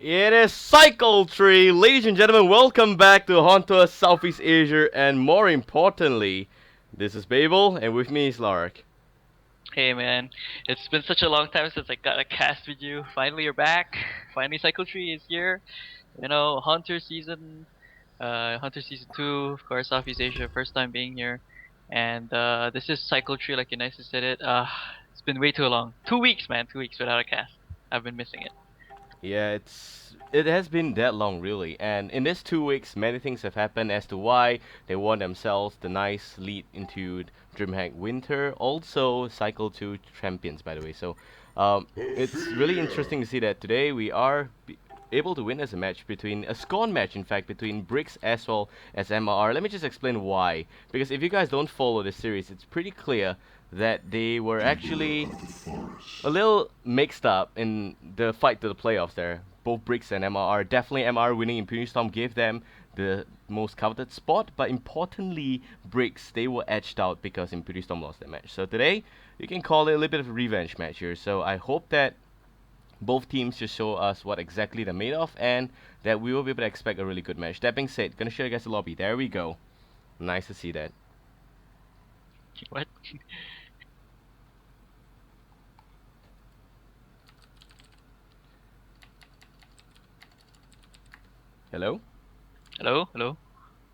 It is Cycle Tree, ladies and gentlemen. Welcome back to HoNTourSEA Southeast Asia, and more importantly, this is Babel, and with me is Lark. Hey man, it's been such a long time since I got a cast with you. Finally you're back. Finally Cycle Tree is here. Hunter Season 2, of course, Southeast Asia, first time being here. And this is Cycle Tree, like you nicely said it. It's been way too long. 2 weeks, man, 2 weeks without a cast. I've been missing it. Yeah, it has been that long, really, and in these 2 weeks, many things have happened as to why they won themselves the nice lead into DreamHack Winter, also Cycle 2 champions, by the way. So, it's really interesting to see that today we are able to win as a match between a scorn match, in fact, between bRix as well as MRR. Let me just explain why. Because if you guys don't follow the series, it's pretty clear that they were actually a little mixed up in the fight to the playoffs there. Both bRix and MRR. Definitely MRR winning Impunity Storm gave them the most coveted spot, but importantly, bRix, they were edged out because Impunity Storm lost their match. So today, you can call it a little bit of a revenge match here. So I hope that both teams just show us what exactly they're made of, and that we will be able to expect a really good match. That being said, gonna show you guys the lobby. There we go. Nice to see that. What? Hello? Hello? Hello?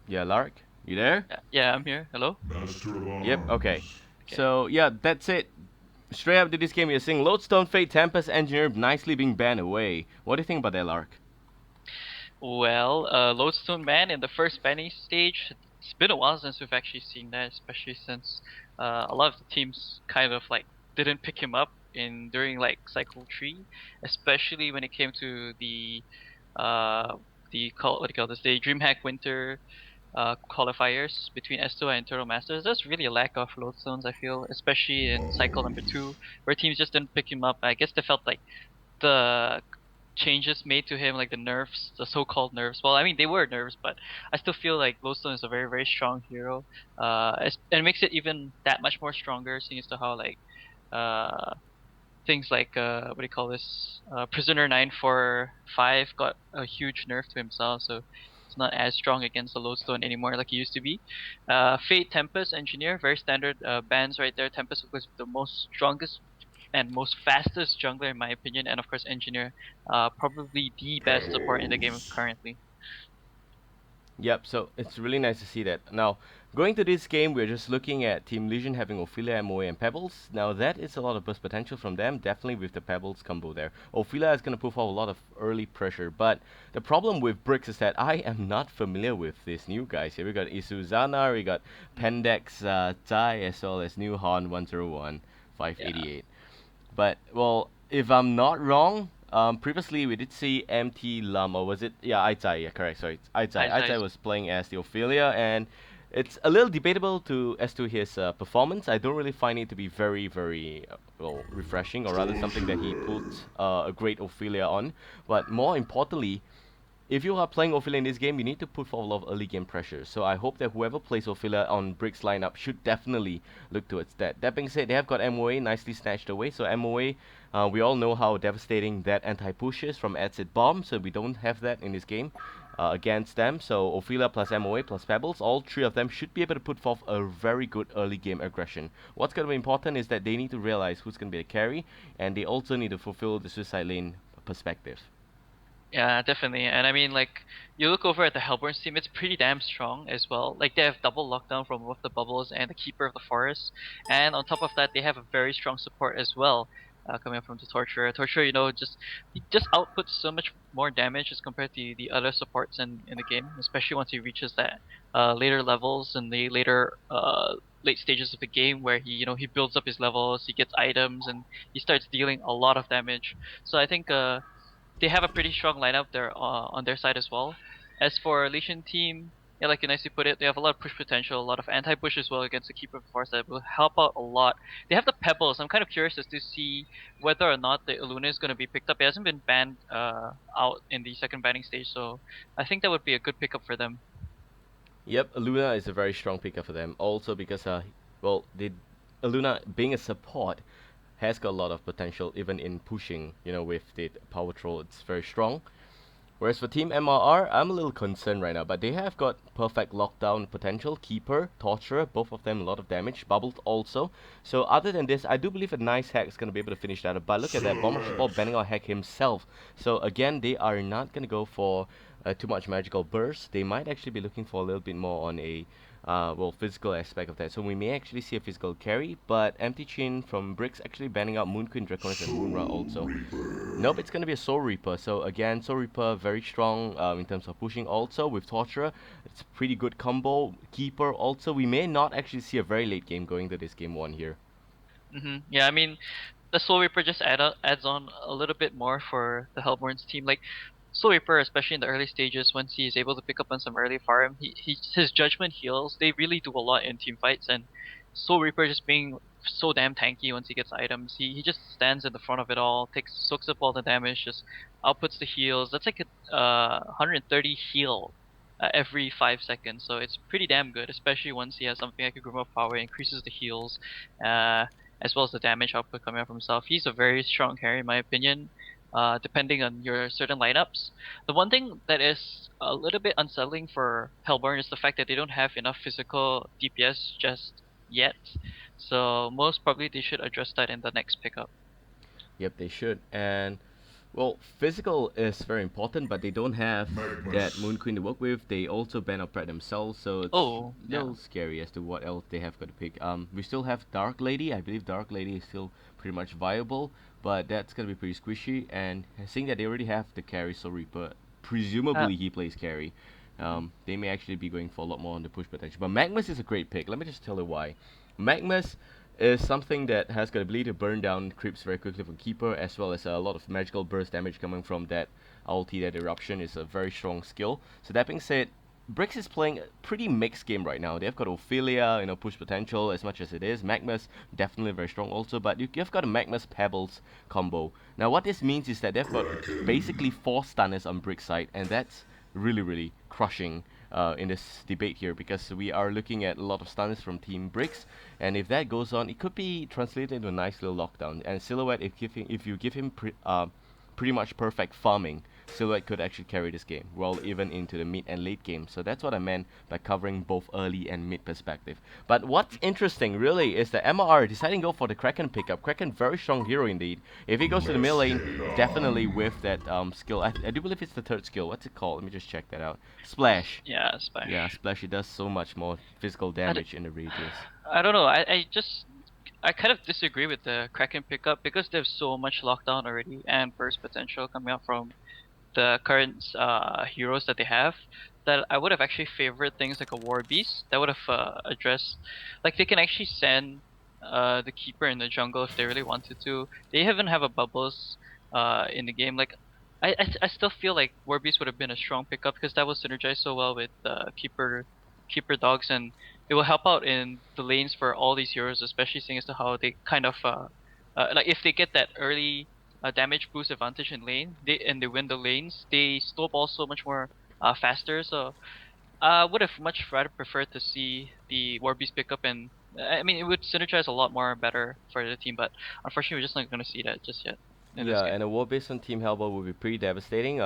Yeah, Lark? You there? Yeah, I'm here. Hello? Yep, okay. Okay. So, yeah, that's it. Straight up to this game, you're seeing Lodestone Fate, Tempest Engineer nicely being banned away. What do you think about that, Lark? Well, Lodestone Man in the first banning stage, it's been a while since we've actually seen that, especially since a lot of the teams kind of like didn't pick him up in during like Cycle 3, especially when it came to what do you call this, the DreamHack Winter qualifiers between S2 and Turtle Masters. There's really a lack of Lodestones, I feel, especially in Cycle number 2, where teams just didn't pick him up. I guess they felt like the changes made to him, like the nerfs, the so-called nerfs. Well, I mean they were nerfs, but I still feel like Glowstone is a very very strong hero. And it makes it even that much more stronger, seeing as to how like uh things like what do you call this? Prisoner 945 got a huge nerf to himself, so it's not as strong against the Lodestone anymore like he used to be. Fate, Tempest, Engineer, very standard bans right there. Tempest was the most strongest and most fastest jungler in my opinion, and of course Engineer, probably the best support in the game currently. Yep, so it's really nice to see that. Now, going to this game, we're just looking at Team Legion having Ophelia, MOA, and Pebbles. Now, that is a lot of burst potential from them, definitely with the Pebbles combo there. Ophelia is going to prove out a lot of early pressure, but the problem with bRix is that I am not familiar with these new guys here. We got Isuzana, we got Pendex, Tai, as well as new HoN 101, Yeah, 588. But well, if I'm not wrong, previously we did see MT Lam, or was it? Yeah, Aitai. Yeah, correct. Sorry, it's Aitai. Aitai Einstein's. was playing as the Ophelia, and it's a little debatable as to his performance. I don't really find it to be very well refreshing, or rather something that he put a great Ophelia on. But more importantly, if you are playing Ophelia in this game, you need to put forward a lot of early game pressure. So I hope that whoever plays Ophelia on bRix lineup should definitely look towards that. That being said, they have got MOA nicely snatched away. So MOA, we all know how devastating that anti-push is from Acid Bomb, so we don't have that in this game against them. So Ophelia plus MOA plus Pebbles, all three of them should be able to put forth a very good early game aggression. What's going to be important is that they need to realize who's going to be the carry, and they also need to fulfill the Suicide Lane perspective. Yeah, definitely. And I mean, like, you look over at the Hellborn's team, it's pretty damn strong as well. Like, they have double lockdown from both the Bubbles and the Keeper of the Forest. And on top of that, they have a very strong support as well, coming up from the Torturer. Torturer, he just outputs so much more damage as compared to the other supports in the game, especially once he reaches that later levels and the later late stages of the game where he builds up his levels, he gets items, and he starts dealing a lot of damage. So I think they have a pretty strong lineup there on their side as well. As for Legion team, yeah, like you nicely put it, they have a lot of push potential, a lot of anti-push as well against the Keeper of the Forest that will help out a lot. They have the Pebbles. I'm kind of curious as to see whether or not the Illuna is going to be picked up. It hasn't been banned out in the second banning stage, so I think that would be a good pickup for them. Yep, Luna is a very strong pickup for them. Also because well, Luna being a support has got a lot of potential even in pushing. With the power troll, it's very strong. Whereas for Team MRR, I'm a little concerned right now, but they have got perfect lockdown potential, Keeper, Torturer, both of them a lot of damage, Bubbled also. So other than this, I do believe a nice hack is going to be able to finish that up. But look at that, Bomber Ball banning out hack himself. So again, they are not going to go for too much magical burst. They might actually be looking for a little bit more on a well, physical aspect of that. So we may actually see a physical carry, but Empty Chin from bRix actually banning out Moon Queen, Draconis, and Moonra also. Nope, it's going to be a Soul Reaper. So again, Soul Reaper very strong in terms of pushing. Also with Torturer, it's a pretty good combo. Keeper also, we may not actually see a very late game going to this game 1 here. Yeah, I mean, the Soul Reaper just adds on a little bit more for the Hellborn's team. Like Soul Reaper, especially in the early stages, once he is able to pick up on some early farm, his judgment heals. They really do a lot in team fights, and Soul Reaper just being so damn tanky once he gets items. He just stands in the front of it all, soaks up all the damage, just outputs the heals. That's like a 130 heal every 5 seconds, so it's pretty damn good, especially once he has something like a Grim of Power, increases the heals. As well as the damage output coming out from himself. He's a very strong carry in my opinion, depending on your certain lineups. The one thing that is a little bit unsettling for Hellborn is the fact that they don't have enough physical DPS just yet. So most probably they should address that in the next pickup. Yep, they should. And well, physical is very important, but they don't have that Moon Queen to work with. They also ban up Prat themselves, so it's Oh, a yeah. little scary as to what else they have got to pick. We still have Dark Lady. I believe Dark Lady is still pretty much viable, but that's gonna be pretty squishy. And seeing that they already have the carry Soul Reaper, Uh, presumably he plays carry. mhm. They may actually be going for a lot more on the push potential. But Magmus is a great pick. Let me just tell you why. Magmus is something that has got ability to burn down creeps very quickly from Keeper, as well as a lot of magical burst damage coming from that ulti. That eruption is a very strong skill. So that being said, bRix is playing a pretty mixed game right now. They've got Ophelia, push potential as much as it is. Magmus definitely very strong also, but you've got a Magmus Pebbles combo. Now what this means is that they've got basically 4 stunners on bRix side, and that's really really crushing in this debate here, because we are looking at a lot of stunners from Team bRix, and if that goes on, it could be translated into a nice little lockdown. And Silhouette, if you give him pretty much perfect farming, Silhouette could actually carry this game, well, even into the mid and late game. So that's what I meant by covering both early and mid perspective. But what's interesting really is that MRR deciding to go for the Kraken pickup. Kraken, very strong hero indeed. If he goes to the middle lane, definitely with that skill. I do believe it's the third skill. What's it called? Let me just check that out. Splash. Yeah, Yeah, Splash. Splash, it does so much more physical I, d- damage in the radius. I don't know. I kind of disagree with the Kraken pickup because there's so much lockdown already and burst potential coming out from the current heroes that they have, that I would have actually favored things like a War Beast that would have addressed, like they can actually send the Keeper in the jungle if they really wanted to. They even have a Bubbles in the game. Like I still feel like War Beast would have been a strong pickup because that would synergize so well with Keeper dogs, and it will help out in the lanes for all these heroes, especially seeing as to how they kind of like if they get that early damage boost advantage in lane, they win the lanes, they snowball so much more faster. So I would have much rather preferred to see the War Beast pick up, and I mean it would synergize a lot more better for the team. But unfortunately, we're just not going to see that just yet in this Yeah, game. and a war based on Team Hellboy would be pretty devastating.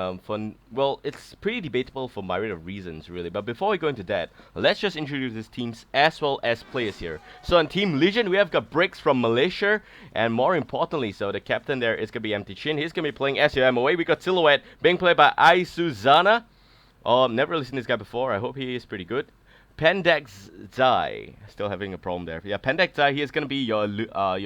Well, it's pretty debatable for myriad of reasons, really. But before we go into that, let's just introduce these teams as well as players here. So on Team Legion, we have got bRix from Malaysia, and more importantly, so the captain there is gonna be Empty Chin. He's gonna be playing as your MOA. We got Silhouette being played by Aizuzana. Never really seen this guy before. I hope he is pretty good. Pendex Zai, still having a problem there. Yeah, Pendex Zai, he is gonna be your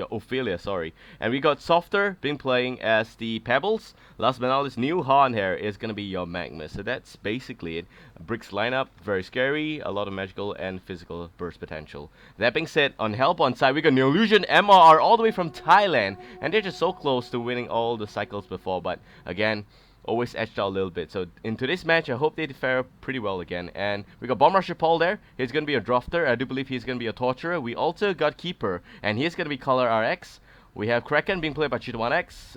Ophelia, sorry. And we got Softer been playing as the Pebbles. Last but not least, new HoN here is gonna be your Magma. So that's basically it. bRix lineup, very scary, a lot of magical and physical burst potential. That being said, on Hellborn side, we got neolution.MRR all the way from Thailand, and they're just so close to winning all the cycles before. But again, always edged out a little bit. So in today's match, I hope they fare pretty well again. And we got Bomb Rusher Paul there. He's going to be a Drafter. I do believe he's going to be a Torturer. We also got Keeper, and he's going to be Color RX. We have Kraken being played by Cheetah1X.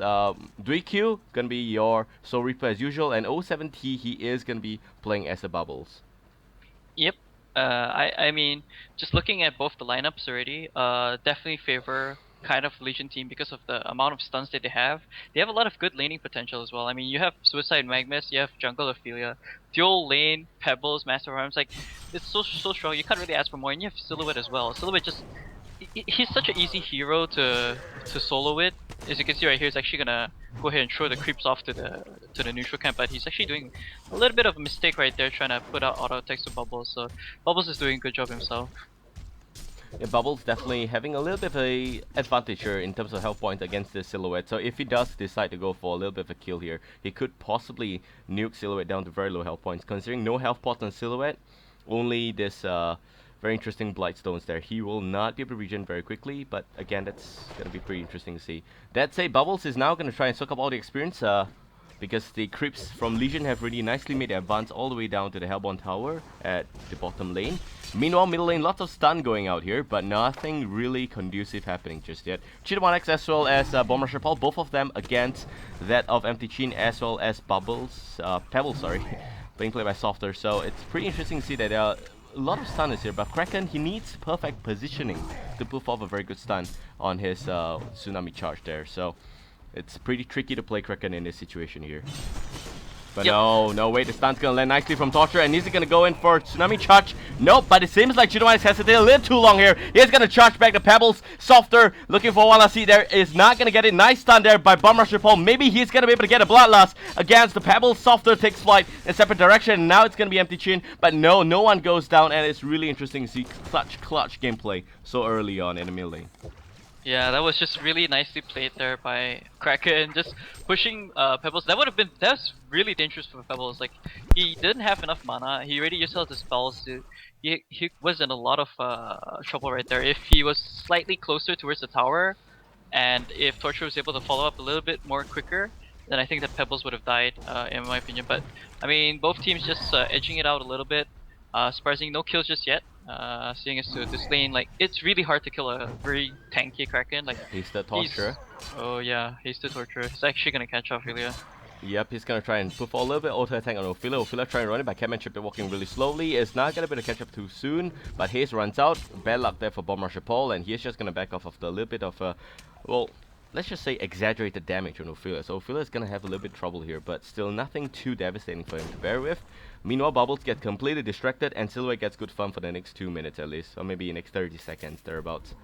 Duikyu going to be your Soul Reaper as usual. And 07T, he is going to be playing as the Bubbles. Yep. I mean, just looking at both the lineups already, definitely favor kind of Legion team because of the amount of stuns that they have. They have a lot of good laning potential as well. I mean, you have Suicide Magnus, you have Jungle Ophelia, dual lane, Pebbles, Master of Arms. Like, it's so strong. You can't really ask for more. And you have Silhouette as well. Silhouette just he's such an easy hero to solo it. As you can see right here, he's actually gonna go ahead and throw the creeps off to the neutral camp, but he's actually doing a little bit of a mistake right there, trying to put out auto attacks to Bubbles. So Bubbles is doing a good job himself. Yeah, Bubbles definitely having a little bit of a advantage here in terms of health points against this Silhouette. So if he does decide to go for a little bit of a kill here, he could possibly nuke Silhouette down to very low health points. Considering no health pot on Silhouette, only this very interesting Blightstones there. He will not be able to regen very quickly, but again, that's gonna be pretty interesting to see. That said, Bubbles is now gonna try and soak up all the experience. Because the creeps from Legion have really nicely made their advance all the way down to the Hellborn Tower at the bottom lane. Meanwhile, middle lane, lots of stun going out here, but nothing really conducive happening just yet. Cheetah1X as well as Bomb Rusher Paul, both of them against that of Empty Chin as well as Pebbles, sorry, being played by Softer. So it's pretty interesting to see that there are a lot of stunners here, but Kraken, he needs perfect positioning to pull off a very good stun on his Tsunami charge there. So it's pretty tricky to play Kraken in this situation here. But Yep. no, wait, the stun's gonna land nicely from Torture, and is he gonna go in for Tsunami Charge? Nope, but it seems like Cheetah1X hesitated a little too long here. He's gonna charge back the Pebbles. Softer, looking for one last hit there, is not gonna get it. Nice stun there by Bomb Rusher Paul. Maybe he's gonna be able to get a Bloodlust against the Pebbles. Softer takes flight in a separate direction, and now it's gonna be Empty Chin. But no one goes down, and it's really interesting to see clutch gameplay so early on in the mid lane. Yeah, that was just really nicely played there by Kraken, just pushing Pebbles. That's really dangerous for Pebbles. Like, he didn't have enough mana. He already used all the spells. He was in a lot of trouble right there. If he was slightly closer towards the tower, and if Torture was able to follow up a little bit more quicker, then I think that Pebbles would have died, in my opinion. But I mean, both teams just edging it out a little bit. Surprising, no kills just yet. Seeing as to this lane, like, it's really hard to kill a very tanky Kraken. Like, He's the Torture. Oh yeah, he's the Torturer. He's actually gonna catch Ophelia. Yep, he's gonna try and put for a little bit auto attack on Ophelia. Ophelia trying to run it, but Catmanship walking really slowly. It's not gonna be able to catch up too soon, but Haze runs out. Bad luck there for Bomb Rusher Paul, and he's just gonna back off of the little bit of well, let's just say exaggerated damage on Ophelia. So Ophelia is gonna have a little bit of trouble here, but still nothing too devastating for him to bear with. Meanwhile, Bubbles get completely distracted, and Silhouette gets good fun for the next 2 minutes at least, or maybe next 30 seconds thereabouts.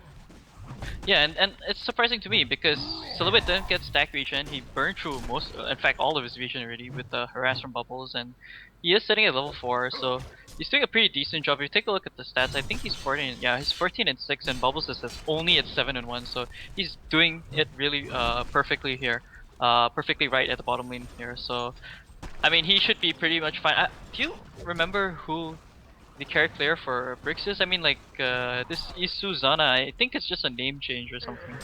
Yeah, and it's surprising to me because Silhouette didn't get stack regen. He burned through in fact, all of his regen already with the harass from Bubbles, and he is sitting at level 4, so he's doing a pretty decent job. If you take a look at the stats, I think he's 14. Yeah, he's 14 and 6, and Bubbles is only at 7 and 1. So he's doing it really perfectly here, perfectly right at the bottom lane here. So I mean, he should be pretty much fine. Do you remember who the character player for bRix is? I mean, like, this Isuzana. I think it's just a name change or something.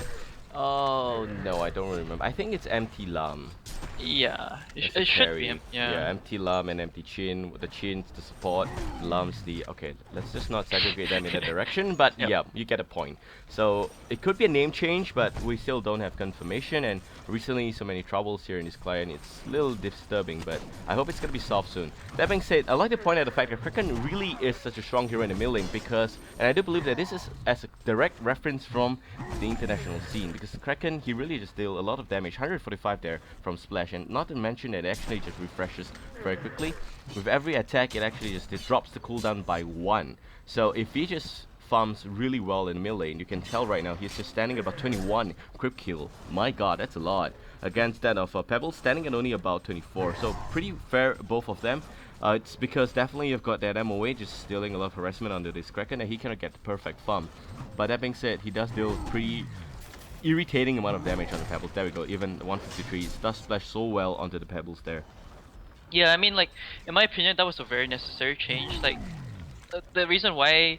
Oh no, I don't remember. I think it's Empty Lam. Yeah, It's it a should carry. be him. Yeah. Empty Lam and Empty Chin. The Chin's the support, Lum's the... Okay, let's just not segregate them in that direction, but Yep. yeah, you get a point. So, it could be a name change, but we still don't have confirmation, and recently so many troubles here in this client, it's a little disturbing, but I hope it's gonna be solved soon. That being said, I'd like to point out the fact that Kraken really is such a strong hero in the mid lane because, and I do believe that this is as a direct reference from the international scene, because Kraken, he really just deal a lot of damage, 145 there from Splash, and not to mention that it actually just refreshes very quickly. With every attack, it actually just drops the cooldown by 1. So if he just farms really well in mid lane, you can tell right now he's just standing at about 21 crit kill. My god, that's a lot. Against that of Pebble, standing at only about 24. So pretty fair, both of them. It's because definitely you've got that MOA just dealing a lot of harassment under this Kraken, and he cannot get the perfect farm. But that being said, he does deal pretty irritating amount of damage on the Pebbles. There we go, even 153. It does splash so well onto the Pebbles there. Yeah, I mean, like, in my opinion, that was a very necessary change. Like, the reason why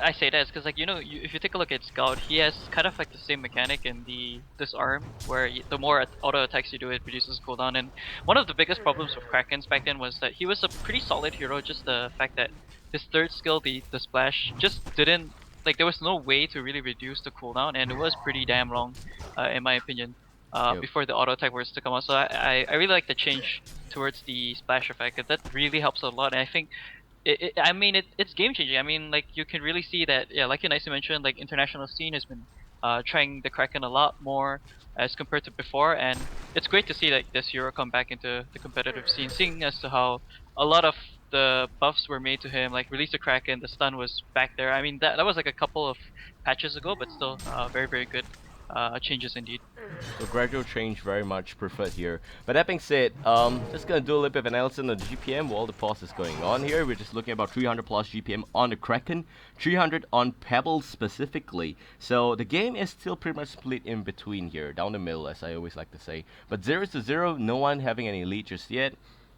I say that is because, like, if you take a look at Scout, he has kind of like the same mechanic in the disarm, where the more auto attacks you do, it reduces cooldown. And one of the biggest problems with Krakens back then was that he was a pretty solid hero. Just the fact that his third skill, the splash, just didn't, like, there was no way to really reduce the cooldown, and it was pretty damn long, in my opinion. Yep. Before the auto attack was to come out. So I really like the change towards the splash effect. That really helps a lot, and I think it's game changing. I mean, like, you can really see that, yeah, like you nicely mentioned, like, international scene has been trying the Kraken a lot more as compared to before, and it's great to see like this hero come back into the competitive scene, seeing as to how a lot of the buffs were made to him, like release the Kraken, the stun was back there. I mean that was like a couple of patches ago, but still very good changes indeed. So gradual change very much preferred here. But that being said, just gonna do a little bit of analysis on the GPM while the pause is going on here. We're just looking at about 300 plus GPM on the Kraken, 300 on Pebbles specifically. So the game is still pretty much split in between here, down the middle as I always like to say. But 0-0, no one having any lead just yet.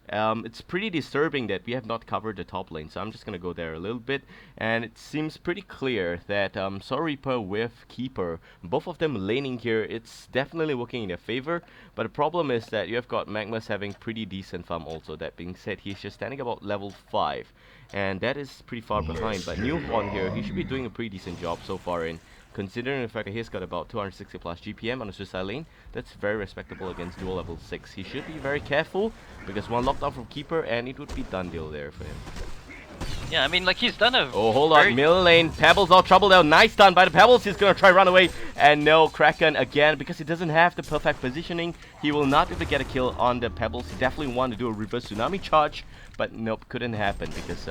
It's pretty disturbing that we have not covered the top lane, so I'm just gonna go there a little bit. And it seems pretty clear that Soul Reaper with Keeper, both of them laning here, it's definitely working in their favor. But the problem is that you have got Magmus having pretty decent farm also. That being said, he's just standing about level 5, and that is pretty far behind. But new HoN here, he should be doing a pretty decent job so far in. Considering the fact that he's got about 260 plus GPM on the suicide lane, that's very respectable against dual level 6. He should be very careful, because one lockdown from Keeper and it would be done deal there for him. Yeah, I mean like he's done a Oh, hold on, middle lane, Pebbles out trouble there, nice stun by the Pebbles, he's gonna try run away, and no, Kraken again, because he doesn't have the perfect positioning, he will not be able to get a kill on the Pebbles. He definitely wanted to do a reverse tsunami charge, but nope, couldn't happen, because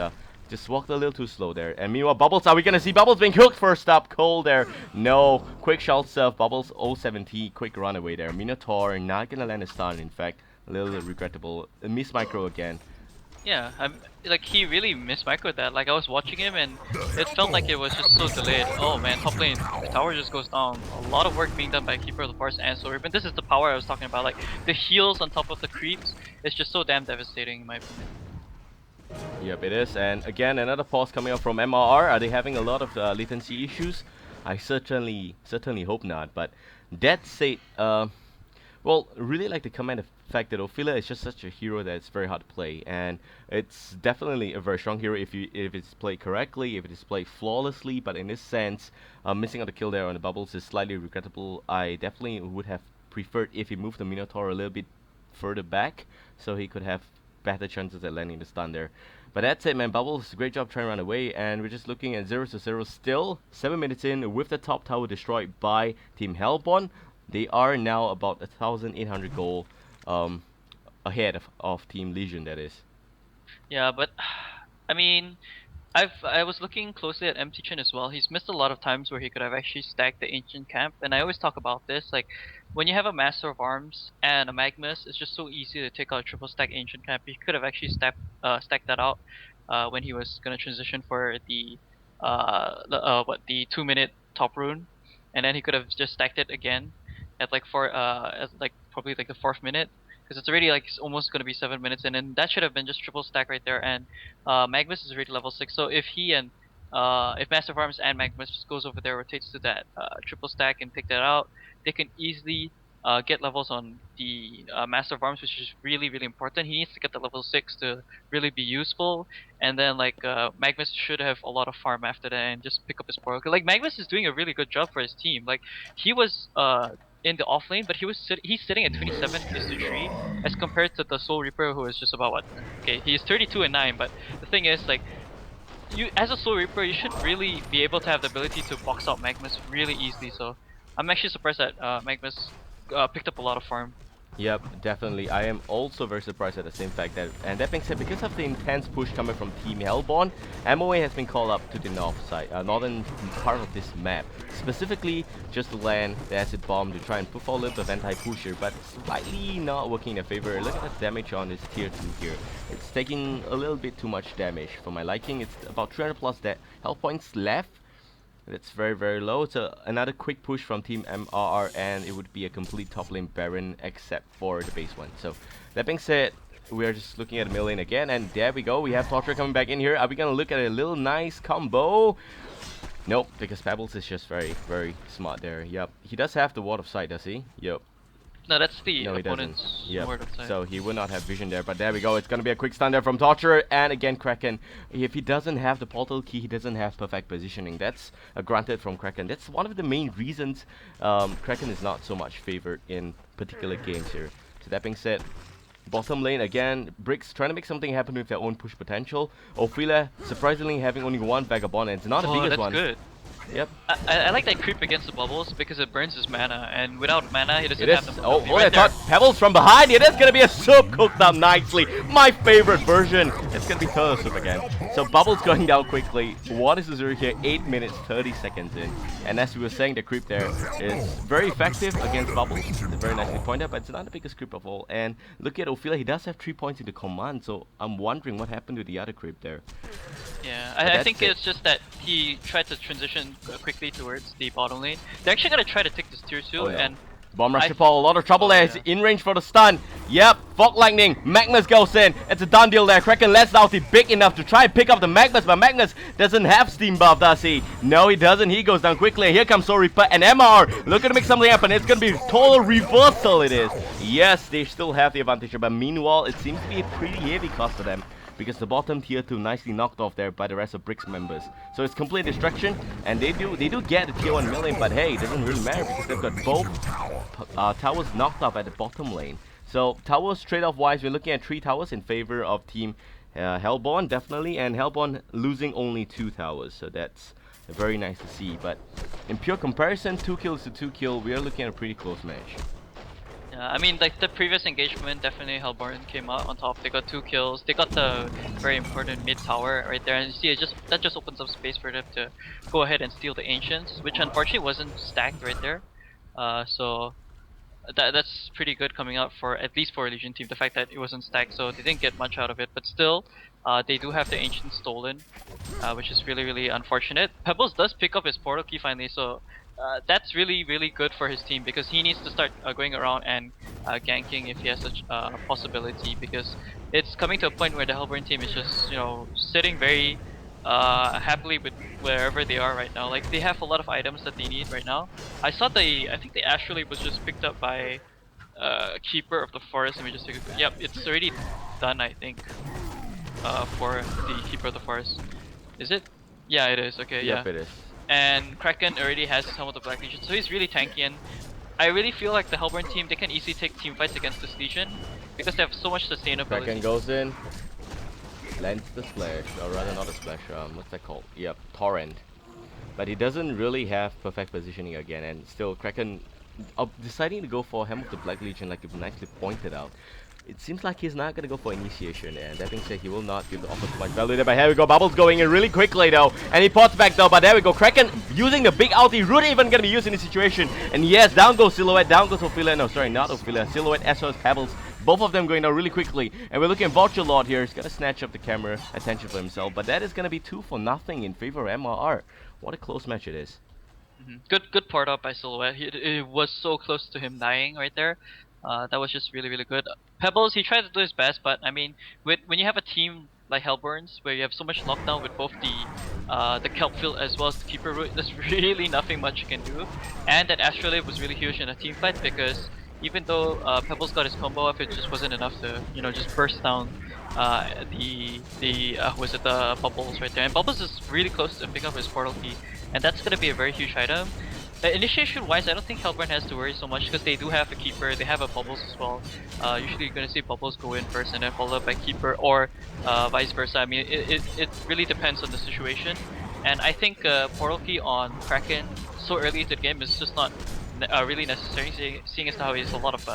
just walked a little too slow there. And meanwhile, Bubbles, are we gonna see Bubbles being hooked first up? Cole there. No. Quick shot serve. Bubbles 070. Quick runaway there. Minotaur not gonna land a stun, in fact. A little regrettable. Miss micro again. Yeah, like he really missed micro that. Like I was watching him and it felt like it was just so delayed. Oh man, top lane, the tower just goes down. A lot of work being done by Keeper of the Forest and Soul Reaper. This is the power I was talking about. Like the heals on top of the creeps. It's just so damn devastating in my opinion. Yep, it is. And again, another pause coming up from MRR. Are they having a lot of latency issues? I certainly hope not. But that said, well, really like to comment the fact that Ophelia is just such a hero that it's very hard to play, and it's definitely a very strong hero if it's played correctly, if it is played flawlessly. But in this sense, missing out the kill there on the Bubbles is slightly regrettable. I definitely would have preferred if he moved the Minotaur a little bit further back, so he could have better chances at landing the stun there. But that's it, man. Bubbles, great job trying to run away, and we're just looking at 0-0 still. 7 minutes in, with the top tower destroyed by Team Hellborn. They are now about 1,800 gold ahead of Team Legion, that is. Yeah, but I mean, I was looking closely at MT Chen as well. He's missed a lot of times where he could have actually stacked the ancient camp, and I always talk about this. Like when you have a Master of Arms and a Magnus, it's just so easy to take out a triple stack ancient camp. He could have actually stacked that out when he was gonna transition for the the 2-minute top rune, and then he could have just stacked it again at like probably like the 4th minute, because it's already like almost gonna be 7 minutes in, and that should have been just triple stack right there. And Magnus is already level 6, so if he and if Master of Arms and Magnus just goes over there, rotates to that triple stack and take that out, they can easily get levels on the Master of Arms, which is really important. He needs to get the level 6 to really be useful, and then like Magnus should have a lot of farm after that and just pick up his spoil. Like Magnus is doing a really good job for his team. Like he was in the off lane, but he's sitting at 27:3 as compared to the Soul Reaper, who is just about what? Okay, he's 32 and 9, but the thing is, like, you as a Soul Reaper, you should really be able to have the ability to box out Magnus really easily. So I'm actually surprised that Magnus picked up a lot of farm. Yep, definitely. I am also very surprised at the same fact that, and that being said, because of the intense push coming from Team Hellborn, MOA has been called up to the north side, northern part of this map, specifically just to land the acid bomb to try and put forward a little bit of anti-pusher, but slightly not working in their favor. Look at the damage on this tier 2 here. It's taking a little bit too much damage for my liking. It's about 300 plus health points left. That's very low. So another quick push from Team MRR, and it would be a complete top lane Baron except for the base one. So that being said, we are just looking at the middle lane again, and there we go. We have Torture coming back in here. Are we gonna look at a little nice combo? Nope, because Pebbles is just very smart there. Yep, he does have the ward of sight, does he? Yep. No, that's the No, he doesn't. opponent's Yep. ward of sight. So he will not have vision there, but there we go. It's gonna be a quick stun there from Torture, and again Kraken. If he doesn't have the portal key, he doesn't have perfect positioning. That's granted from Kraken. That's one of the main reasons Kraken is not so much favored in particular games here. So that being said, bottom lane again, bRix trying to make something happen with their own push potential. Ophelia surprisingly having only one Vagabond, and it's not the biggest that's one. good. Yep. I like that creep against the bubbles because it burns his mana, and without mana, he doesn't It have is. the Oh, mobility. oh, I Right there. thought Pebbles from behind. It is gonna be a soup cooked up nicely. My favorite version. It's gonna be turtle soup again. So Bubbles going down quickly. What is the zero here? 8 minutes 30 seconds in. And as we were saying, the creep there is very effective against Bubbles. It's very nicely pointed, but it's not the biggest creep of all. And look at Ophelia. He does have 3 points in the command. So I'm wondering what happened to the other creep there. Yeah, But I that's think it. it's just that he tried to transition quickly towards the bottom lane. They're actually gonna try to take this tier 2, Oh, no. and Bomb rush I- to Paul, a lot of trouble Oh, there. yeah. It's in range for the stun. Yep, Fog Lightning. Magnus goes in. It's a done deal there. Kraken lets out the big enough to try and pick up the Magnus, but Magnus doesn't have steam buff, does he? No, he doesn't. He goes down quickly. Here comes Soul Reaper and MR. Looking to make something happen. It's gonna be total reversal, it is. Yes, they still have the advantage, but meanwhile, it seems to be a pretty heavy cost for them, because the bottom tier 2 nicely knocked off there by the rest of bRix members. So it's complete distraction, and they do get the tier 1 million, but hey, it doesn't really matter because they've got both towers knocked off at the bottom lane. So towers trade-off wise, we're looking at 3 towers in favor of team Hellborn, definitely, and Hellborn losing only 2 towers, so that's very nice to see. But in pure comparison, 2 kills to 2 kill, we are looking at a pretty close match. Yeah, I mean, like the previous engagement, definitely Hellborn came out on top. They got 2 kills. They got the very important mid tower right there, and you see, that just opens up space for them to go ahead and steal the ancients, which unfortunately wasn't stacked right there. So that's pretty good coming out for at least for a Legion team. The fact that it wasn't stacked, so they didn't get much out of it. But still, they do have the ancient stolen, which is really unfortunate. Pebbles does pick up his portal key finally, so. That's really good for his team, because he needs to start going around and ganking if he has such a possibility, because it's coming to a point where the Hellborn team is just, you know, sitting very happily with wherever they are right now. Like, they have a lot of items that they need right now. I think the Astrolabe was just picked up by Keeper of the Forest. Let me just take a, yep, it's already done, I think, for the Keeper of the Forest. Is it? Yeah, it is. Okay, Yep, yeah. it is. And Kraken already has some of the Black Legion, so he's really tanky, and I really feel like the Hellborn team, they can easily take team fights against this Legion because they have so much sustainability. Kraken goes in, lands the splash, or rather not a splash, what's that called? Yep, Torrent. But he doesn't really have perfect positioning again, and still Kraken deciding to go for Helm of the Black Legion, like you nicely pointed out. It seems like he's not gonna go for initiation, and that being said, he will not give the offer too much value there. But here we go, Bubbles going in really quickly though, and he pots back though. But there we go, Kraken using the big ulti, really even gonna be used in this situation. And yes, down goes Silhouette, down goes Ophelia. No, sorry, not Ophelia. Silhouette as well as Pebbles. Both of them going down really quickly, and we're looking at Vulture Lord here. He's gonna snatch up the camera attention for himself, but that is gonna be 2 for nothing in favor of MRR. What a close match it is. Good port up by Silhouette. It was so close to him dying right there. That was just really good. Pebbles, he tried to do his best, but I mean, when you have a team like Hellborns, where you have so much lockdown with both the Kelp field as well as the Keeper root, there's really nothing much you can do. And that Astrolabe was really huge in a team fight, because even though Pebbles got his combo off, it just wasn't enough to, you know, just burst down the bubbles right there. And Bubbles is really close to picking up his portal key, and that's gonna be a very huge item. Initiation wise, I don't think Hellborn has to worry so much, because they do have a Keeper, they have a Bubbles as well. Usually you're gonna see Bubbles go in first and then followed by Keeper, or vice versa. I mean, it really depends on the situation. And I think portal key on Kraken so early into the game is just not really necessary, seeing as how he has a lot of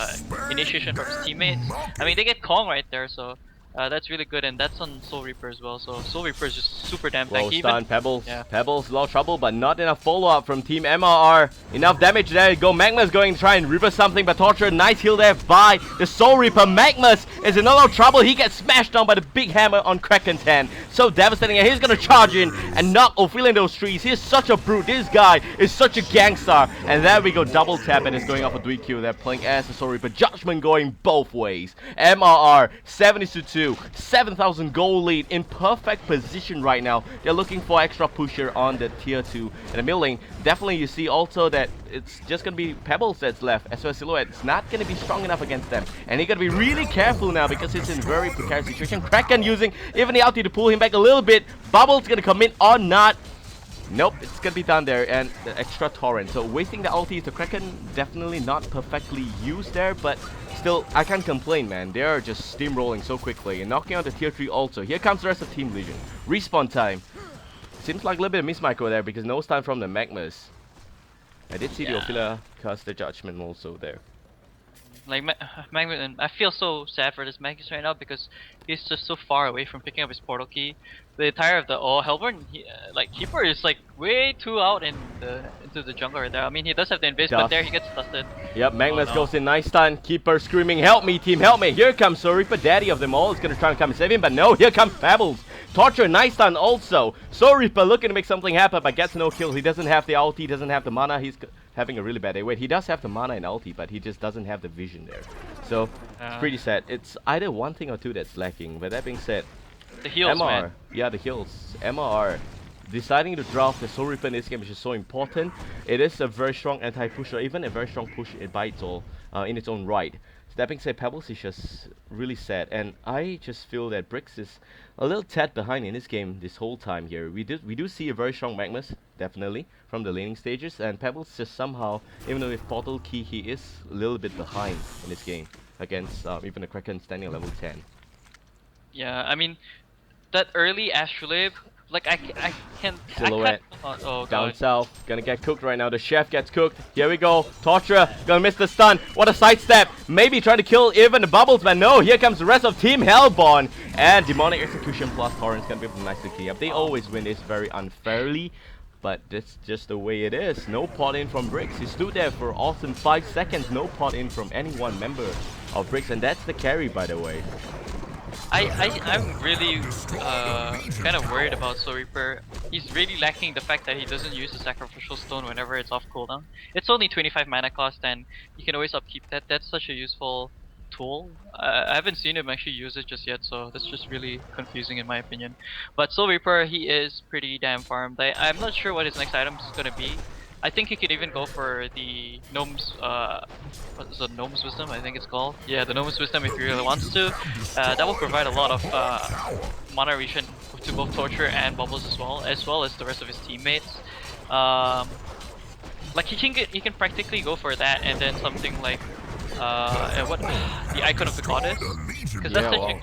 initiation from his teammates. I mean, they get Kong right there, so that's really good, and that's on Soul Reaper as well. So Soul Reaper is just super damn Well tanky. stunned, Pebbles. Yeah. Pebbles, a lot of trouble, but not enough follow-up from Team MRR. Enough damage there. Go. Magma's going to try and reverse something, but Torture, nice heal there by the Soul Reaper. Magmas is in a lot of trouble. He gets smashed down by the big hammer on Kraken's hand. So devastating, and he's going to charge in and knock Ophelia in those trees. He's such a brute. This guy is such a gangster. And there we go, double tap, and it's going off a 3Q. They're playing as the Soul Reaper. Judgment going both ways. MRR, 70-2. 7,000 gold lead, in perfect position right now. They're looking for extra pusher on the tier 2 and the middle lane. Definitely you see also that it's just gonna be Pebbles that's left, as well as Silhouette. It's not gonna be strong enough against them, and you gotta be really careful now because it's in a very precarious situation. Kraken using even the ulti to pull him back a little bit. Bubbles gonna come in or not. Nope, it's gonna be done there, and the extra torrent. So wasting the ulti to Kraken, definitely not perfectly used there, but still, I can't complain, man. They are just steamrolling so quickly and knocking out the tier 3 also. Here comes the rest of Team Legion. Respawn time. Seems like a little bit of mismicro there because no stun from the Magmas. I did see the Yeah. Ophelia cast the Judgment also there. Like Magnus, I feel so sad for this Magnus right now because he's just so far away from picking up his portal key. The entire of the Hellborn, like Keeper is like way too out into the jungle right there. I mean, he does have the invis, but there he gets dusted. Yep, Oh Magnus no. goes in, nice stun. Keeper screaming, help me team, help me. Here comes Soul Reaper, daddy of them all. He's gonna try and come and save him, but no, here comes Pebbles. Torture, nice stun also. Soul Reaper looking to make something happen, but gets no kills. He doesn't have the ulti, doesn't have the mana. He's having a really bad day. Wait, he does have the mana and ulti, but he just doesn't have the vision there. So, it's pretty sad. It's either one thing or two that's lacking. But that being said, The heals, MRR, man. yeah, the heals. MRR deciding to draw off the Soul Reaper in this game, which is so important. It is a very strong anti-push, or even a very strong push by its all, in its own right. So that being said, Pebbles is just really sad, and I just feel that bRix is a little tad behind in this game this whole time here. We do see a very strong Magnus, definitely, from the laning stages, and Pebbles just somehow, even though with Portal Key, he is a little bit behind in this game against even the Kraken standing at level 10. Yeah, I mean, that early Astrolabe, like I can't. Silhouette. Oh Down god. south, gonna get cooked right now. The chef gets cooked. Here we go. Torture, gonna miss the stun. What a sidestep. Maybe trying to kill even the bubbles, but no. Here comes the rest of Team Hellborn. And Demonic Execution plus Torrent's gonna be able to nicely clean up. They always win this very unfairly, but that's just the way it is. No pot in from bRix. He stood there for awesome 5 seconds. No pot in from any one member of bRix, and that's the carry, by the way. I'm really kind of worried about Soul Reaper. He's really lacking the fact that he doesn't use the Sacrificial Stone whenever it's off cooldown. It's only 25 mana cost and you can always upkeep that. That's such a useful tool. I haven't seen him actually use it just yet, so that's just really confusing in my opinion. But Soul Reaper, he is pretty damn farmed. I'm not sure what his next item is gonna be. I think he could even go for the Gnome's, what is it, Gnome's Wisdom, I think it's called? Yeah, the Gnome's Wisdom if he really wants to. That will provide a lot of mana regen to both Torture and Bubbles as well as the rest of his teammates. Like he can practically go for that and then something like what the Icon of the Goddess, because that's such a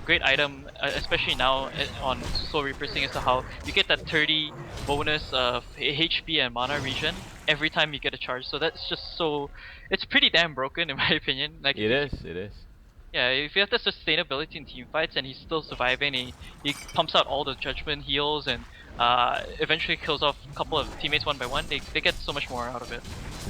great item, especially now on Soul Reaper, seeing as to how you get that 30 bonus of HP and mana regen every time you get a charge. So that's just so, it's pretty damn broken in my opinion. Like It is. yeah, if you have the sustainability in team fights and he's still surviving, he pumps out all the judgment heals and eventually kills off a couple of teammates one by one, they get so much more out of it.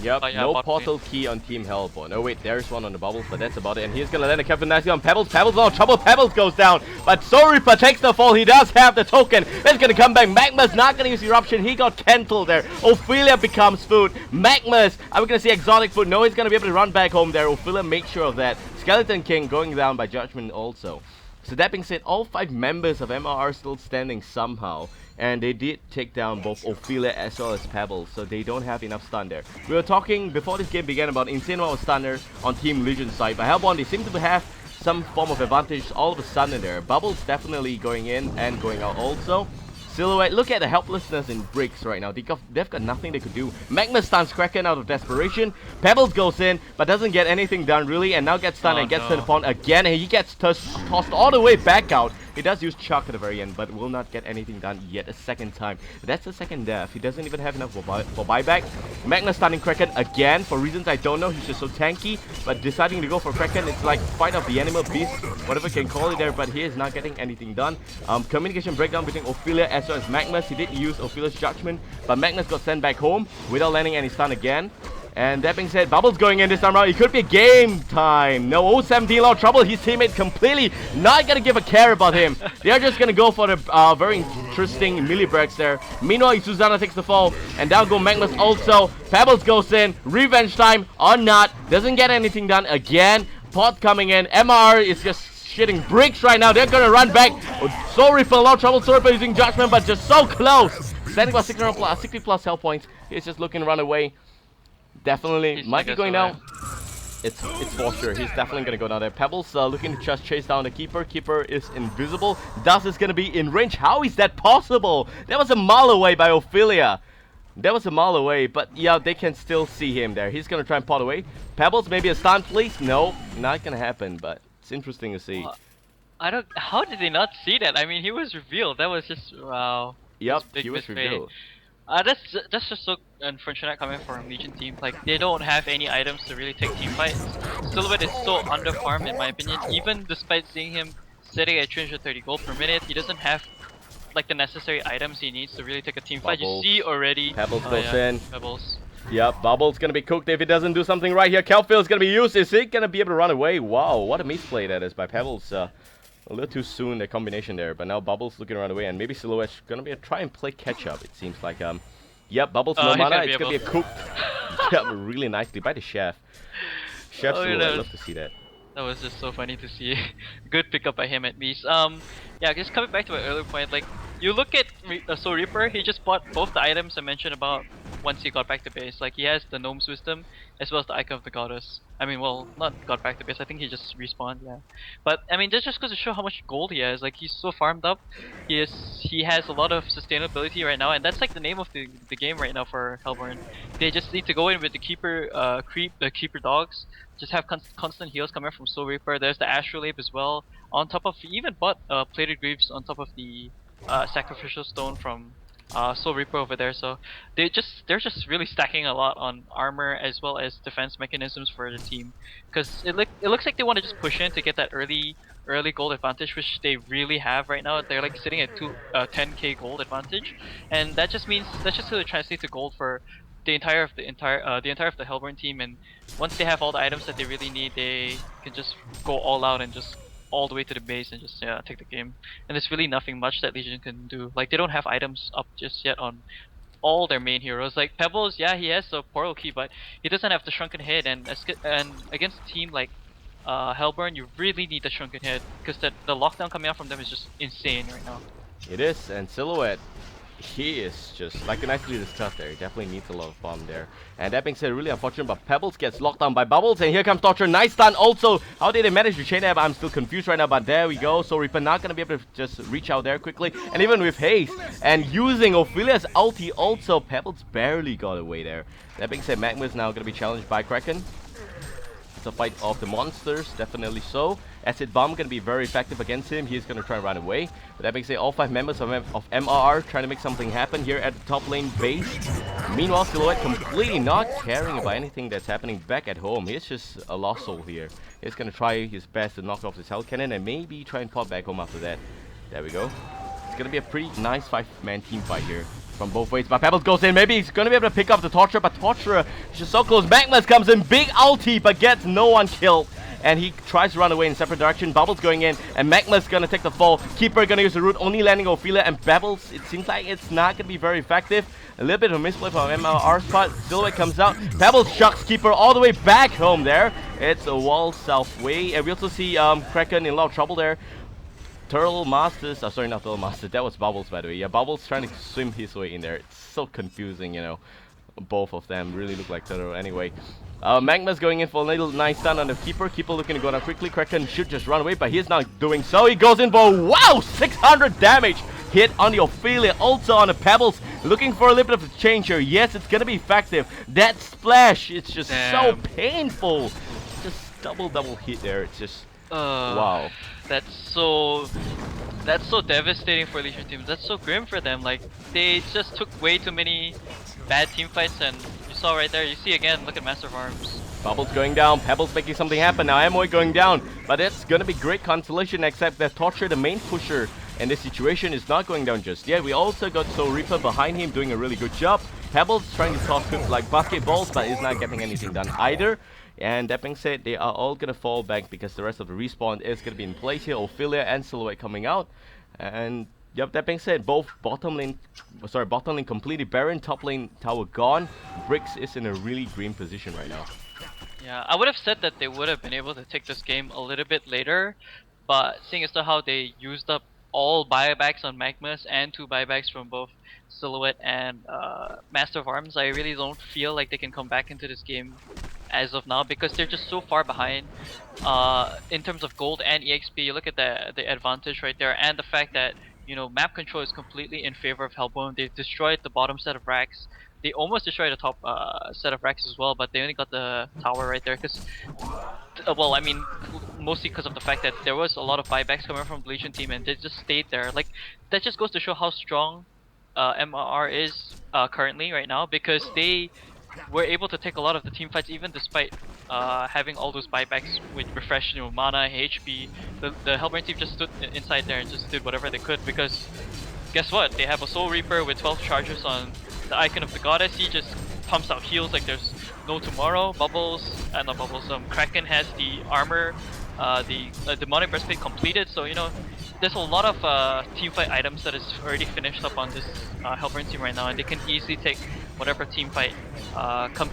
Yep, Yeah, no bot portal key on Team Hellborn. Oh wait, there's one on the bubbles, but that's about it. And he's gonna land a captain nicely on Pebbles. Pebbles all trouble. Pebbles goes down, but Soul Reaper takes the fall. He does have the token. It's gonna come back. Magma's not gonna use Eruption. He got cancelled there. Ophelia becomes food. Magma's, are we gonna see exotic food? No, he's gonna be able to run back home there. Ophelia makes sure of that. Skeleton King going down by Judgment also. So that being said, all 5 members of MRR are still standing somehow. And they did take down both Ophelia as well as Pebbles, so they don't have enough stun there. We were talking before this game began about insane amount of stunner on Team Legion side, but Hellborn, they seem to have some form of advantage all of a sudden there. Bubbles definitely going in and going out also. Silhouette, look at the helplessness in bRix right now. They've got nothing they could do. Magma stuns Kraken out of desperation. Pebbles goes in, but doesn't get anything done really, and now gets stunned and gets turned upon again, and he gets tossed all the way back out. He does use Chuck at the very end, but will not get anything done yet a second time. That's the second death. He doesn't even have enough for buyback. Magna stunning Kraken again for reasons I don't know. He's just so tanky, but deciding to go for Kraken, it's like fight of the animal beast, whatever you can call it there, but he is not getting anything done. Communication breakdown between Ophelia as well as Magnus. He did use Ophelia's Judgment, but Magnus got sent back home without landing any stun again. And that being said, Bubbles going in this time around. It could be game time. No, 017 lot of trouble. His teammate completely not gonna give a care about him. They're just gonna go for the very interesting melee breaks there. Meanwhile, Susanna takes the fall, and down go Magnus also. Pebbles goes in. Revenge time or not. Doesn't get anything done again. Pot coming in. MR is just shitting bRix right now. They're gonna run back. Soul Reaper, a lot of trouble. Soul Reaper using Judgment, but just so close. Standing by 60 plus health points. He's just looking to run away. Definitely might be going down. It's for sure. He's definitely gonna go down there. Pebbles looking to just chase down the Keeper. Keeper is invisible. Dust is gonna be in range. How is that possible? That was a mile away by Ophelia. That was a mile away, but yeah, they can still see him there. He's gonna try and pot away. Pebbles, maybe a stun, please. No, not gonna happen. But it's interesting to see. I don't. How did they not see that? I mean, he was revealed. That was just wow. Yep, big Q is misplay. revealed. That's just so unfortunate coming from Legion team. Like they don't have any items to really take team fights. Silhouette is so underfarmed in my opinion. Even despite seeing him sitting at 330 gold per minute, he doesn't have like the necessary items he needs to really take a team fight. You Bubbles. see already. Pebbles Oh goes yeah, in. Pebbles. Yep, Bubble's gonna be cooked if he doesn't do something right here. Kelfield's gonna be used. Is he gonna be able to run away? Wow, what a misplay that is by Pebbles. A little too soon, the combination there. But now Bubbles looking to run away, and maybe Silhouette's gonna be try and play catch up. It seems like yep, Bubbles no He's mana. gonna be It's gonna be a cooked. Yep, really nicely by the chef. Chef Oh, Silhouette, love to see that. that was just so funny to see. Good pickup by him at least. Yeah, just coming back to my earlier point, like you look at Soul Reaper, he just bought both the items I mentioned about once he got back to base. Like he has the Gnome's Wisdom as well as the Icon of the Goddess. I mean, well, not got back to base. I think he just respawned. Yeah, but I mean, that just goes to show how much gold he has. Like he's so farmed up. He has a lot of sustainability right now, and that's like the name of the game right now for Hellborn. They just need to go in with the keeper keeper dogs. Just have constant heals coming from Soul Reaper. There's the Astrolabe as well. On top of, he even bought Plated Greaves on top of the Sacrificial Stone from Soul Reaper over there. So they're just really stacking a lot on armor as well as defense mechanisms for the team. Because it looks like they want to just push in to get that early gold advantage, which they really have right now. They're like sitting at 10k gold advantage, and that just means that's just going to translate to gold for the entire of the Hellborn team. And once they have all the items that they really need, they can just go all out and just all the way to the base and just take the game. And there's really nothing much that Legion can do. Like they don't have items up just yet on all their main heroes. Like Pebbles, yeah, he has the portal key, but he doesn't have the shrunken head. And against a team like Hellborn, you really need the shrunken head because the lockdown coming out from them is just insane right now. It is, and Silhouette, he is just, like nicely discussed there, he definitely needs a lot of bomb there. And that being said, really unfortunate, but Pebbles gets locked down by Bubbles, and here comes Torture, nice stun also. How did they manage to chain that? I'm still confused right now, but there we go. So Reaper not gonna be able to just reach out there quickly, and even with haste, and using Ophelia's ulti also, Pebbles barely got away there. That being said, Magma is now gonna be challenged by Kraken. It's a fight of the monsters, definitely so. Acid Bomb gonna be very effective against him. He's gonna try and run away. But that being said, all 5 members of MRR trying to make something happen here at the top lane base. Meanwhile, Silhouette completely not caring about anything that's happening back at home. He's just a lost soul here. He's gonna try his best to knock off this Hell Cannon and maybe try and pop back home after that. There we go. It's gonna be a pretty nice 5-man team fight here from both ways. But Pebbles goes in. Maybe he's gonna be able to pick up the Torturer, but Torturer is just so close. Magmas comes in, big ulti, but gets no one killed. And he tries to run away in a separate direction. Bubbles going in, and Magma's gonna take the fall. Keeper gonna use the root, only landing Ophelia, and Pebbles, it seems like it's not gonna be very effective. A little bit of a misplay from MRR's part. Silhouette comes out. Pebbles chucks Keeper all the way back home there. It's a wall south way. And we also see Kraken in a lot of trouble there. Turtle Masters, sorry, not Turtle Masters, that was Bubbles by the way. Yeah, Bubbles trying to swim his way in there. It's so confusing, you know. Both of them really look like Turtle anyway. Magma's going in for a little nice stun on the Keeper. Keeper looking to go down quickly. Kraken should just run away, but he's not doing so. He goes in for, wow, 600 damage hit on the Ophelia, also on the Pebbles. Looking for a little bit of a change here. Yes, it's gonna be effective. That splash, it's just so painful. Just double hit there. It's just, wow. That's so devastating for Legion teams. That's so grim for them. Like they just took way too many bad team fights, and you saw right there. You see again. Look at Master of Arms. Bubbles going down. Pebbles making something happen. Now Amoy going down, but it's gonna be great consolation. Except that Torture, the main pusher in this situation, is not going down just yet. We also got Soul Reaper behind him doing a really good job. Pebbles trying to toss him like basketballs, but is not getting anything done either. And that being said, they are all gonna fall back because the rest of the respawn is gonna be in place here. Ophelia and Silhouette coming out, and yep. That being said, both bottom lane completely barren, top lane tower gone. bRix is in a really green position right now. Yeah, I would have said that they would have been able to take this game a little bit later, but seeing as to how they used up all buybacks on Magmas and 2 buybacks from both Silhouette and Master of Arms, I really don't feel like they can come back into this game as of now because they're just so far behind in terms of gold and EXP. You look at the advantage right there, and the fact that, you know, map control is completely in favor of Hellborn. They destroyed the bottom set of racks. They almost destroyed the top set of racks as well, but they only got the tower right there because, well, I mean, mostly because of the fact that there was a lot of buybacks coming from the Legion team and they just stayed there. Like, that just goes to show how strong MRR is currently right now, because they were able to take a lot of the team fights even despite having all those buybacks with refresh, mana, HP. The Hellborn team just stood inside there and just did whatever they could, because guess what? They have a Soul Reaper with 12 charges on the Icon of the Goddess. He just pumps out heals like there's no tomorrow. Not Bubbles, Kraken has the armor, the Demonic Breastplate completed, so there's a lot of teamfight items that is already finished up on this Hellborn team right now, and they can easily take whatever teamfight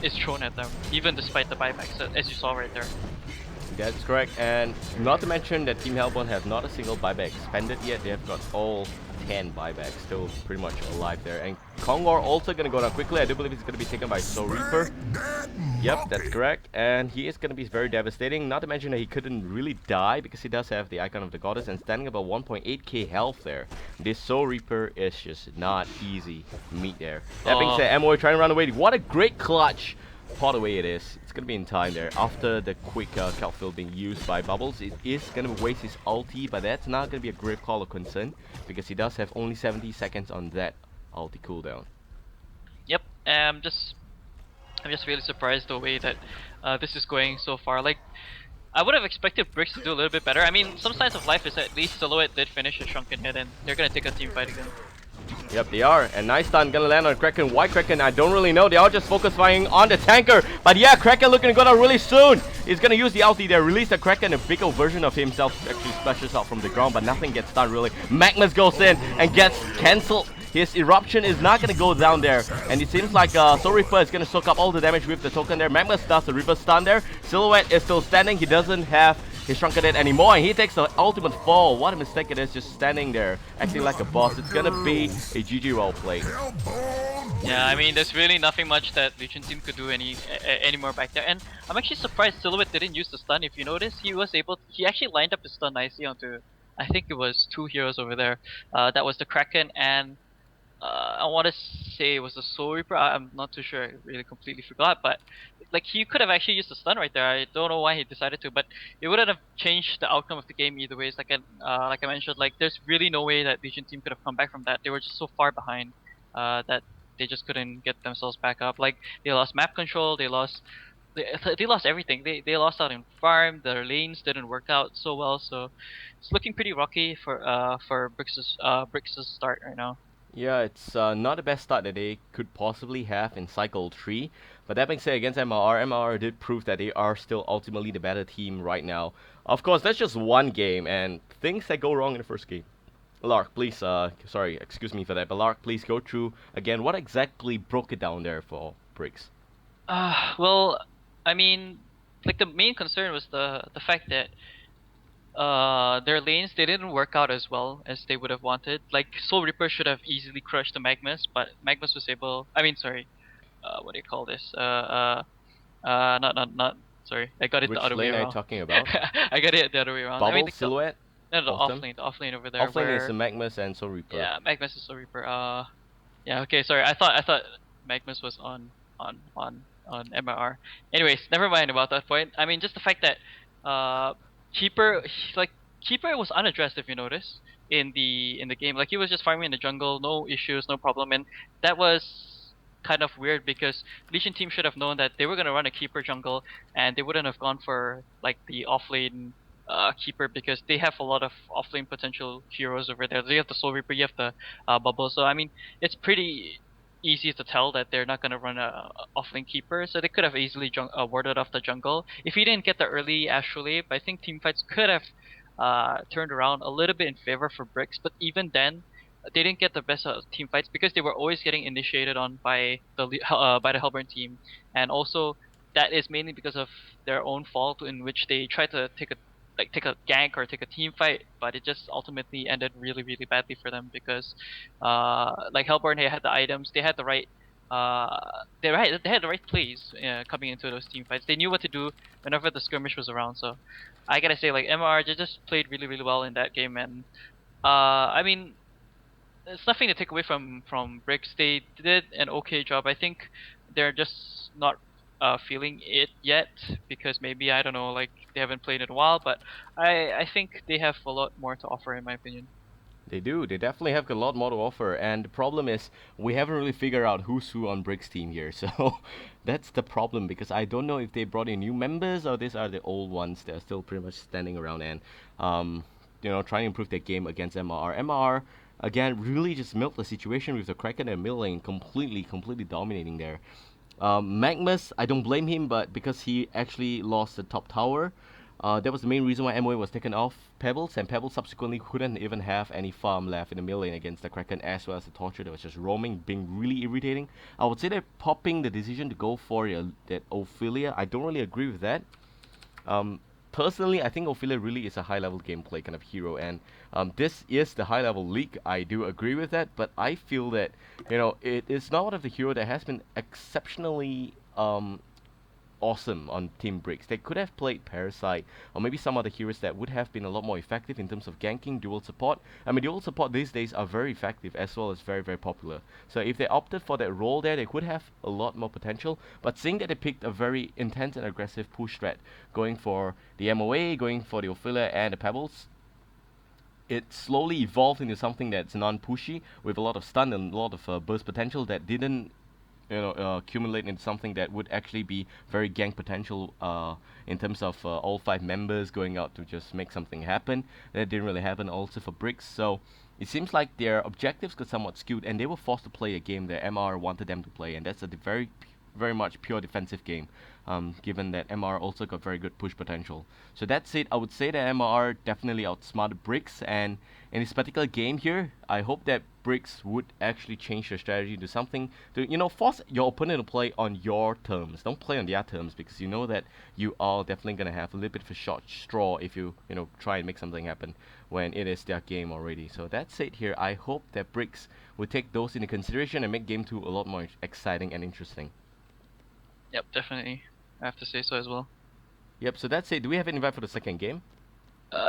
is thrown at them, even despite the buybacks, as you saw right there. That's correct, and not to mention that Team Hellborn have not a single buyback expended yet. They have got all 10 buybacks, still pretty much alive there. And Kongor also gonna go down quickly. I do believe he's gonna be taken by Soul Reaper. Yep, that's correct, and he is gonna be very devastating. Not to mention that he couldn't really die because he does have the Icon of the Goddess and standing about 1.8k health there. This Soul Reaper is just not easy meat there. That being said, Amoy trying to run away. What a great clutch! Pot away it is. It's gonna be in time there. After the quick Calfield being used by Bubbles, it is gonna waste his ulti, but that's not gonna be a grave call of concern because he does have only 70 seconds on that ulti cooldown. Yep, I'm just really surprised the way that this is going so far. Like, I would have expected bRix to do a little bit better. I mean, some signs of life is at least Silhouette did finish a Shrunken Head, and they're gonna take a team fight again. Yep, they are. And nice stun gonna land on Kraken. Why Kraken? I don't really know. They are just focusing on the tanker. But yeah, Kraken looking to go down really soon. He's gonna use the ulti there, release the Kraken. A bigger version of himself actually splashes out from the ground, but nothing gets done really. Magnus goes in and gets cancelled. His eruption is not gonna go down there, and it seems like Soul Reaper is gonna soak up all the damage with the token there. Magnus does the reverse stun there. Silhouette is still standing. He doesn't have his Shrunken Head anymore, and he takes the ultimate fall. What a mistake it is, just standing there, acting like a boss. It's gonna be a GG role play. Yeah, I mean, there's really nothing much that Legion team could do anymore back there. And I'm actually surprised Silhouette didn't use the stun. If you notice, he actually lined up his stun nicely onto, I think it was 2 heroes over there. That was the Kraken and I want to say it was the Soul Reaper. I'm not too sure. I really completely forgot. But like, he could have actually used the stun right there. I don't know why he decided to, but it wouldn't have changed the outcome of the game either way. It's like I mentioned, like, there's really no way that Legion team could have come back from that. They were just so far behind that they just couldn't get themselves back up. Like, they lost map control. They lost everything. They lost out in farm. Their lanes didn't work out so well. So it's looking pretty rocky for bRix's start right now. Yeah, it's not the best start that they could possibly have in Cycle 3. But that being said, against MRR, MRR did prove that they are still ultimately the better team right now. Of course, that's just one game, and things that go wrong in the first game. Lark, please, sorry, excuse me for that, but Lark, please go through again what exactly broke it down there for bRix. Well, I mean, like, the main concern was the fact that their lanes, they didn't work out as well as they would have wanted. Like, Soul Reaper should have easily crushed the Magmus, but Magmus was able. I mean, sorry. What do you call this? Not. Sorry, I got it Which the other way lane are you around. talking about? I got it the other way around. Bubble, I mean, Silhouette? no, the Autumn? off lane over there. Off lane where, is the Magmus and Soul Reaper. yeah, Magmus is Soul Reaper. Yeah. Okay. Sorry. I thought Magmus was on MRR. Anyways, never mind about that point. I mean, just the fact that Keeper, like, Keeper was unaddressed, if you notice, in the game. Like, he was just farming in the jungle, no issues, no problem, and that was kind of weird because Legion team should have known that they were gonna run a Keeper jungle, and they wouldn't have gone for like the offlane Keeper, because they have a lot of offlane potential heroes over there. They have the Soul Reaper, you have the Bubble. So I mean, it's pretty easy to tell that they're not gonna run a offlane Keeper. So they could have easily warded off the jungle. If he didn't get the early Astral Wave, I think teamfights could have turned around a little bit in favor for bRix. But even then, they didn't get the best team fights because they were always getting initiated on by the Hellborn team, and also that is mainly because of their own fault, in which they tried to take a gank or take a team fight, but it just ultimately ended really, really badly for them because like, Hellborn, they had the items, they had the right they had the right plays coming into those team fights. They knew what to do whenever the skirmish was around. So I gotta say, like, MR, they just played really, really well in that game, and I mean, it's nothing to take away from bRix. They did an okay job. I think they're just not feeling it yet because maybe, I don't know, like, they haven't played in a while. But I think they have a lot more to offer, in my opinion. They do. They definitely have a lot more to offer. And the problem is, we haven't really figured out who's who on bRix team here. So that's the problem because I don't know if they brought in new members or these are the old ones that are still pretty much standing around and, um, trying to improve their game against MRR. MRR, again, really just milked the situation with the Kraken and mid lane completely dominating there. Magmus, I don't blame him, but because he actually lost the top tower, that was the main reason why MOA was taken off Pebbles, and Pebbles subsequently couldn't even have any farm left in the mid lane against the Kraken as well as the Torture that was just roaming, being really irritating. I would say that popping the decision to go for that Ophelia, I don't really agree with that. Um, Personally, I think Ophelia really is a high-level gameplay kind of hero, and this is the high-level league. I do agree with that, but I feel that it is not one of the hero that has been exceptionally awesome on Team bRix. They could have played Parasite or maybe some other heroes that would have been a lot more effective in terms of ganking, dual support. I mean, dual support these days are very effective as well as very popular. So if they opted for that role there, they could have a lot more potential. But seeing that they picked a very intense and aggressive push strat, going for the MOA, going for the Ophelia and the Pebbles, it slowly evolved into something that's non-pushy with a lot of stun and a lot of burst potential that didn't accumulate into something that would actually be very gang potential in terms of all 5 members going out to just make something happen. That didn't really happen also for bRix, so it seems like their objectives got somewhat skewed and they were forced to play a game that MR wanted them to play, and that's a very much pure defensive game, given that MR also got very good push potential. So that's it. I would say that MR definitely outsmarted bRix, and in this particular game here, I hope that bRix would actually change their strategy to something to, force your opponent to play on your terms. Don't play on their terms because you know that you are definitely going to have a little bit of a short straw if you try and make something happen when it is their game already. So that's it here. I hope that bRix will take those into consideration and make game 2 a lot more exciting and interesting. Yep, definitely. I have to say so as well. Yep, so that's it. Do we have an invite for the second game?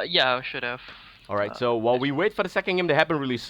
Yeah, I should have. Alright, so while we wait for the second game to happen really soon,